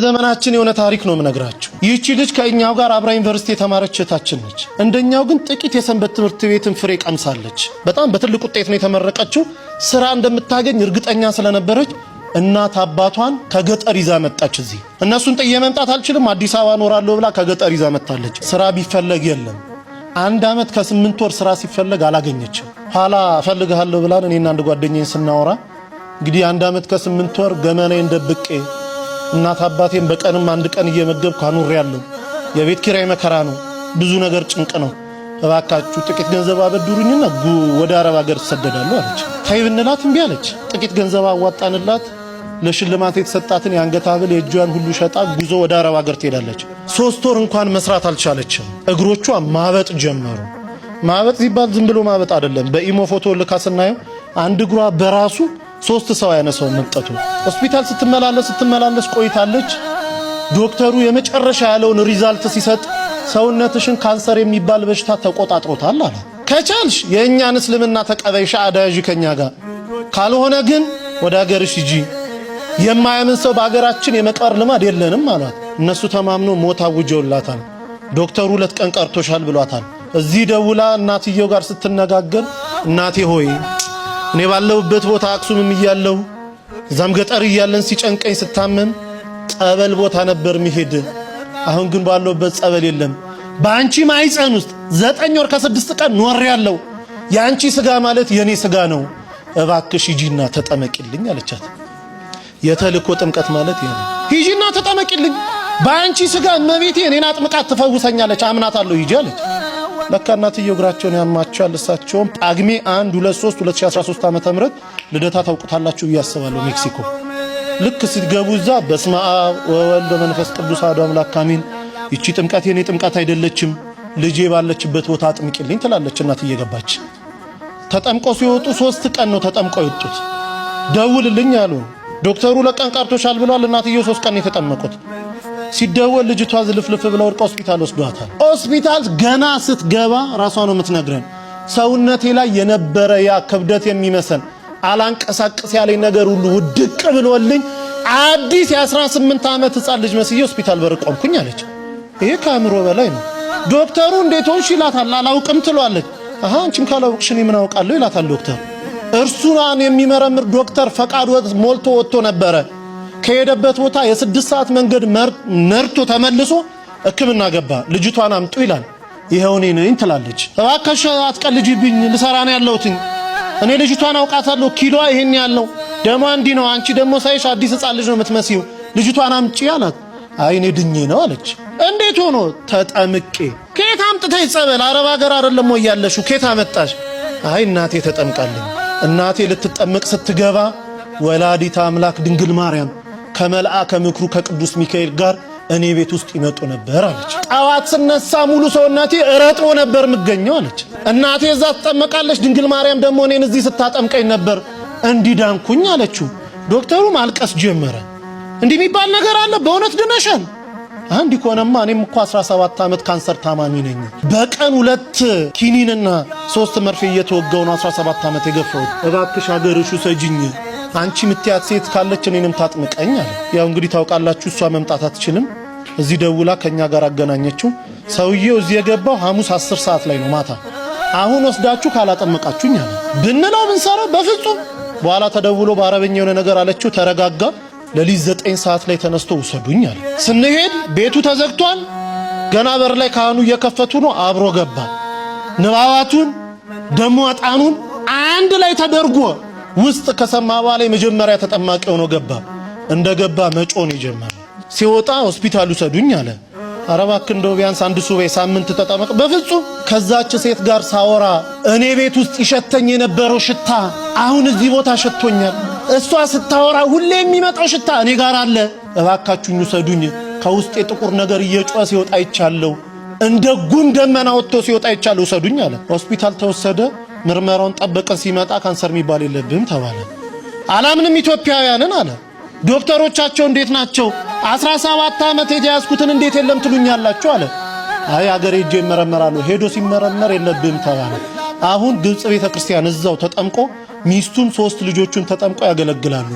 ዘመናችን የሆነ ታሪክ ነው ምነግራችሁ። ይህቺ ልጅ ከኛው ጋር አብራ ዩኒቨርሲቲ የተማረች እህታችን ነች። እንደኛው ግን ጥቂት የሰንበት ትምህርት ቤትን ፍሬ ቀምሳለች። በጣም በትልቅ ውጤት ነው የተመረቀችው። ስራ እንደምታገኝ እርግጠኛ ስለነበረች እናት አባቷን ከገጠር ይዛ መጣች። እዚህ እነሱን ጥዬ መምጣት አልችልም አዲስ አበባ ኖራለሁ ብላ ከገጠር ይዛ መጣለች። ስራ ቢፈለግ የለም። 1 ዓመት ከ8 ወር ስራ ሲፈለግ አላገኘችም። ኋላ እፈልግሃለሁ ብላን እኔና አንድ ጓደኛዬ ስናወራ እንግዲህ 1 ዓመት ከ8 ወር ገመናዬን ደብቄ እናት አባቴን በቀንም 1 ቀን እየመገብኩ አኑሬያለሁ። የቤት ኪራይ መከራ ነው፣ ብዙ ነገር ጭንቅ ነው። እባካችሁ ጥቂት ገንዘብ አበድሩኝና ወደ አረብ ሀገር ተሰደዳለሁ አለች። ታይ ብንላት እምቢ አለች። ጥቂት ገንዘብ አዋጣንላት። ለሽልማት የተሰጣትን የአንገት ሐብል የእጇን ሁሉ ሸጣ ጉዞ ወደ አረብ ሀገር ትሄዳለች። 3 ወር እንኳን መስራት አልቻለችም። እግሮቿ ማበጥ ጀመሩ። ማበጥ ሲባል ዝም ብሎ ማበጥ አይደለም። በኢሞ ፎቶ ልካ ስናየው አንድ እግሯ በራሱ 3 ሰው ያነሳው መምጠቱ። ሆስፒታል ስትመላለስ ቆይታለች። ዶክተሩ የመጨረሻ ያለውን ሪዛልት ሲሰጥ ሰውነትሽን ካንሰር የሚባል በሽታ ተቆጣጥሮታል አለ። ከቻልሽ የእኛን እስልምና ተቀበይ ሻሃዳ ያዢ ከኛ ጋር፣ ካልሆነ ግን ወደ ሀገርሽ ሂጂ። የማያምን ሰው በሀገራችን የመቃር ልማድ የለንም አሏት። እነሱ ተማምኖ ሞት አውጀውላታል። ዶክተሩ 2 ቀን ቀርቶሻል ብሏታል። እዚህ ደውላ እናትየው ጋር ስትነጋገር እናቴ ሆይ እኔ ባለሁበት ቦታ አክሱምም እያለሁ እዛም ገጠር እያለን ሲጨንቀኝ ስታመም ጸበል ቦታ ነበር መሄድ። አሁን ግን ባለሁበት ጸበል የለም። በአንቺ ማይፀን ውስጥ 9 ወር ከ6 ቀን ኖሬያለሁ። ያንቺ ስጋ ማለት የኔ ስጋ ነው። እባክሽ ሂጂና ተጠመቂልኝ አለቻት። የተልኮ ጥምቀት ማለት ይሄ ነው። ሂጂና ተጠመቂልኝ፣ በአንቺ ስጋ እመቤቴ እኔን አጥምቃት ትፈውሰኛለች፣ አምናታለሁ፣ ሂጂ አለች። ለካ እናትየው እግራቸውን ያማቸዋል። እሳቸውም ጳጉሜ 1 2 3 2013 ዓ.ም ልደታ ታውቁታላችሁ ብዬ አስባለሁ። ሜክሲኮ ልክ ሲገቡ እዛ በስመ አብ ወወልድ ወመንፈስ ቅዱስ አሐዱ አምላክ አሜን፣ ይቺ ጥምቀት የኔ ጥምቀት አይደለችም፣ ልጄ ባለችበት ቦታ አጥምቂልኝ ትላለች እናት እየገባች። ተጠምቆ ሲወጡ 3 ቀን ነው ተጠምቆ የወጡት። ደውልልኝ አሉ ዶክተሩ። ለቀን ቀርቶሻል ብሏል። እናትየው 3 ቀን የተጠመቁት። ሲደወል ልጅቷ ዝልፍልፍ ብላ ወድቃ ሆስፒታል ወስዷታል። ሆስፒታል ገና ስትገባ ራሷ ነው የምትነግረን፣ ሰውነቴ ላይ የነበረ ያ ክብደት የሚመስል አላንቀሳቀስ ያለኝ ነገር ሁሉ ውድቅ ብሎልኝ አዲስ የ18 ዓመት ሕፃን ልጅ መስዬ ሆስፒታል በር ቆምኩኝ አለች። ይሄ ከአእምሮ በላይ ነው። ዶክተሩ እንዴት ሆንሽ ይላታል። አላውቅም ትሏለች። አንቺም ካላውቅሽ እኔ ምን አውቃለሁ ይላታል ዶክተር። እርሱን የሚመረምር ዶክተር ፈቃድ ሞልቶ ወጥቶ ነበረ። ከሄደበት ቦታ የ6 ሰዓት መንገድ ነርቶ ተመልሶ ሕክምና ገባ። ልጅቷን አምጡ ይላል። ይሄው እኔ ነኝ ትላለች። እባክሽ አትቀልጂብኝ፣ ልሰራ ነው ያለሁት። እኔ ልጅቷን አውቃታለሁ፣ ኪሎዋ ይሄን ያለው ደሟ እንዲህ ነው። አንቺ ደግሞ ሳይሽ አዲስ ሕፃን ልጅ ነው የምትመስዪው፣ ልጅቷን አምጪ አላት። አይ እኔ ድኜ ነው አለች። እንዴት ሆኖ? ተጠምቄ። ከየት አምጥተሽ ጸበል? አረብ ሀገር አይደለም ወይ ያለሽው? ከየት አመጣሽ? አይ እናቴ ተጠምቃለች። እናቴ ልትጠመቅ ስትገባ ወላዲተ አምላክ ድንግል ማርያም ከመልአከ ምክሩ ከቅዱስ ሚካኤል ጋር እኔ ቤት ውስጥ ይመጡ ነበር አለች። ጠዋት ስነሳ ሙሉ ሰውነቴ ረጥቦ ነበር የምገኘው አለች። እናቴ እዛ ትጠመቃለች፣ ድንግል ማርያም ደግሞ እኔን እዚህ ስታጠምቀኝ ነበር እንዲዳንኩኝ አለችው። ዶክተሩ ማልቀስ ጀመረ። እንዲህ የሚባል ነገር አለ? በእውነት ድነሻል? አንድ ይኮነማ እኔም እኮ 17 ዓመት ካንሰር ታማሚ ነኝ። በቀን 2 ኪኒንና 3 መርፌ እየተወጋው ነው 17 ዓመት የገፋሁት። እባክሽ ሀገርሽ ውሰጂኝ፣ አንቺ ምትያት ሴት ካለች እኔንም ታጥምቀኝ አለ። ያው እንግዲህ ታውቃላችሁ እሷ መምጣት አትችልም። እዚህ ደውላ ከኛ ጋር አገናኘችው። ሰውዬው እዚህ የገባው ሐሙስ 10 ሰዓት ላይ ነው ማታ። አሁን ወስዳችሁ ካላጠመቃችሁኝ አለ። ብንለው ብንሰራው በፍጹም። በኋላ ተደውሎ በአረበኛ የሆነ ነገር አለችው። ተረጋጋ። ለሊት 9 ሰዓት ላይ ተነስቶ ውሰዱኝ አለ። ስንሄድ ቤቱ ተዘግቷል። ገና በር ላይ ካህኑ እየከፈቱ ነው። አብሮ ገባ። ንባባቱን ደሞ ዕጣኑን አንድ ላይ ተደርጎ ውስጥ ከሰማ በኋላ መጀመሪያ ተጠማቂ ሆኖ ገባ። እንደገባ መጮን ይጀምራል። ሲወጣ ሆስፒታል ውሰዱኝ አለ። ኧረ እባክህ እንደው ቢያንስ 1 ሱባኤ ሳምንት ተጠመቅ። በፍጹም። ከዛች ሴት ጋር ሳወራ እኔ ቤት ውስጥ ይሸተኝ የነበረው ሽታ አሁን እዚህ ቦታ ሸቶኛል። እሷ ስታወራ ሁሌ የሚመጣው ሽታ እኔ ጋር አለ። እባካችሁኝ ውሰዱኝ። ከውስጥ የጥቁር ነገር እየጮኸ ሲወጣ ይቻለው፣ እንደ ጉም ደመና ወጥቶ ሲወጣ ይቻለው፣ ውሰዱኝ አለ። ሆስፒታል ተወሰደ። ምርመራውን ጠበቀ። ሲመጣ ካንሰር የሚባል የለብህም ተባለ። አላምንም ኢትዮጵያውያንን አለ። ዶክተሮቻቸው እንዴት ናቸው? 17 ዓመት የተያዝኩትን እንዴት የለም ትሉኛላችሁ አለ። አይ አገሬ ሄጄ ይመረመራሉ። ሄዶ ሲመረመር የለብህም ተባለ። አሁን ግብጽ ቤተክርስቲያን እዛው ተጠምቆ ሚስቱም 3 ልጆቹን ተጠምቆ ያገለግላሉ።